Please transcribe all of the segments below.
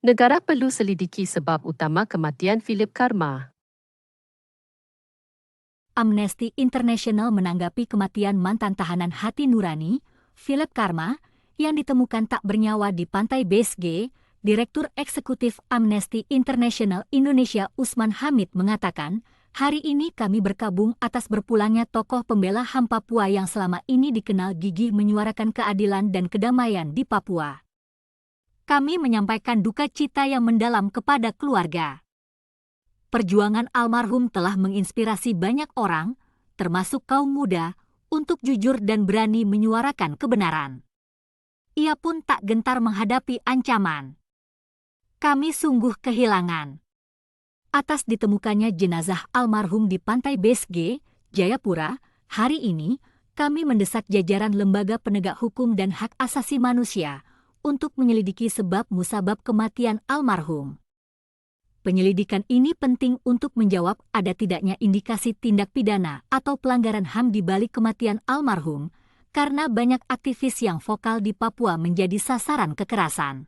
Negara perlu selidiki sebab utama kematian Philip Karma. Amnesty International menanggapi kematian mantan tahanan hati nurani, Philip Karma, yang ditemukan tak bernyawa di pantai BSG. Direktur Eksekutif Amnesty International Indonesia Usman Hamid mengatakan, hari ini kami berkabung atas berpulangnya tokoh pembela HAM Papua yang selama ini dikenal gigih menyuarakan keadilan dan kedamaian di Papua. Kami menyampaikan duka cita yang mendalam kepada keluarga. Perjuangan almarhum telah menginspirasi banyak orang, termasuk kaum muda, untuk jujur dan berani menyuarakan kebenaran. Ia pun tak gentar menghadapi ancaman. Kami sungguh kehilangan. Atas ditemukannya jenazah almarhum di pantai BSG, Jayapura, hari ini kami mendesak jajaran lembaga penegak hukum dan hak asasi manusia untuk menyelidiki sebab musabab kematian almarhum. Penyelidikan ini penting untuk menjawab ada tidaknya indikasi tindak pidana atau pelanggaran HAM di balik kematian almarhum, karena banyak aktivis yang vokal di Papua menjadi sasaran kekerasan.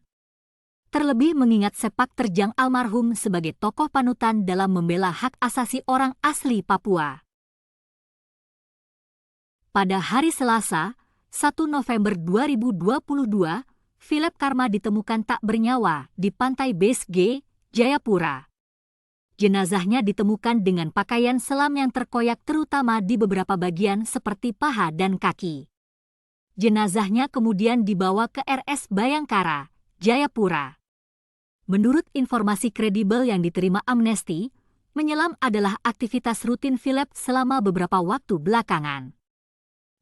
Terlebih mengingat sepak terjang almarhum sebagai tokoh panutan dalam membela hak asasi orang asli Papua. Pada hari Selasa, 1 November 2022, Philip Karma ditemukan tak bernyawa di pantai BSG, Jayapura. Jenazahnya ditemukan dengan pakaian selam yang terkoyak terutama di beberapa bagian seperti paha dan kaki. Jenazahnya kemudian dibawa ke RS Bayangkara, Jayapura. Menurut informasi kredibel yang diterima Amnesty, menyelam adalah aktivitas rutin Philip selama beberapa waktu belakangan.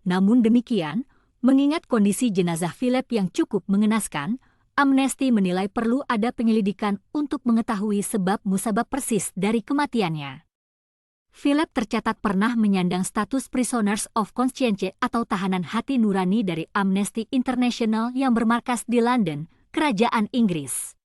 Namun demikian, mengingat kondisi jenazah Philip yang cukup mengenaskan, Amnesty menilai perlu ada penyelidikan untuk mengetahui sebab musabab persis dari kematiannya. Philip tercatat pernah menyandang status Prisoners of Conscience atau tahanan hati nurani dari Amnesty International yang bermarkas di London, Kerajaan Inggris.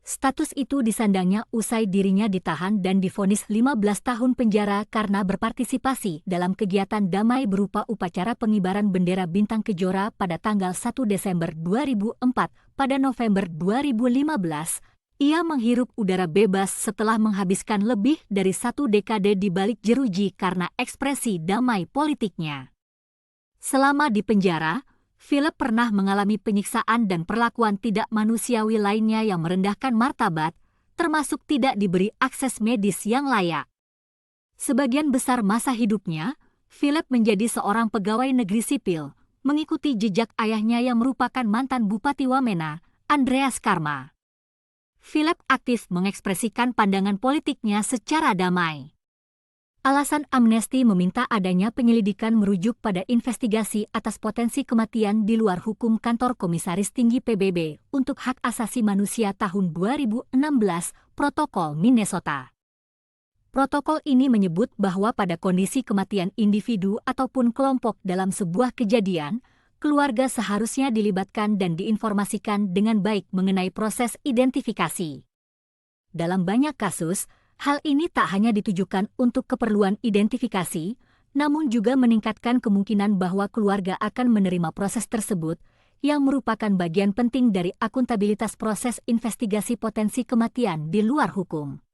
Status itu disandangnya usai dirinya ditahan dan divonis 15 tahun penjara karena berpartisipasi dalam kegiatan damai berupa upacara pengibaran bendera bintang kejora pada tanggal 1 Desember 2004. Pada November 2015, ia menghirup udara bebas setelah menghabiskan lebih dari 1 dekade di balik jeruji karena ekspresi damai politiknya. Selama di penjara, Philip pernah mengalami penyiksaan dan perlakuan tidak manusiawi lainnya yang merendahkan martabat, termasuk tidak diberi akses medis yang layak. Sebagian besar masa hidupnya, Philip menjadi seorang pegawai negeri sipil, mengikuti jejak ayahnya yang merupakan mantan Bupati Wamena, Andreas Karma. Philip aktif mengekspresikan pandangan politiknya secara damai. Alasan Amnesty meminta adanya penyelidikan merujuk pada investigasi atas potensi kematian di luar hukum Kantor Komisaris Tinggi PBB untuk Hak Asasi Manusia tahun 2016, Protokol Minnesota. Protokol ini menyebut bahwa pada kondisi kematian individu ataupun kelompok dalam sebuah kejadian, keluarga seharusnya dilibatkan dan diinformasikan dengan baik mengenai proses identifikasi. Dalam banyak kasus, hal ini tak hanya ditujukan untuk keperluan identifikasi, namun juga meningkatkan kemungkinan bahwa keluarga akan menerima proses tersebut, yang merupakan bagian penting dari akuntabilitas proses investigasi potensi kematian di luar hukum.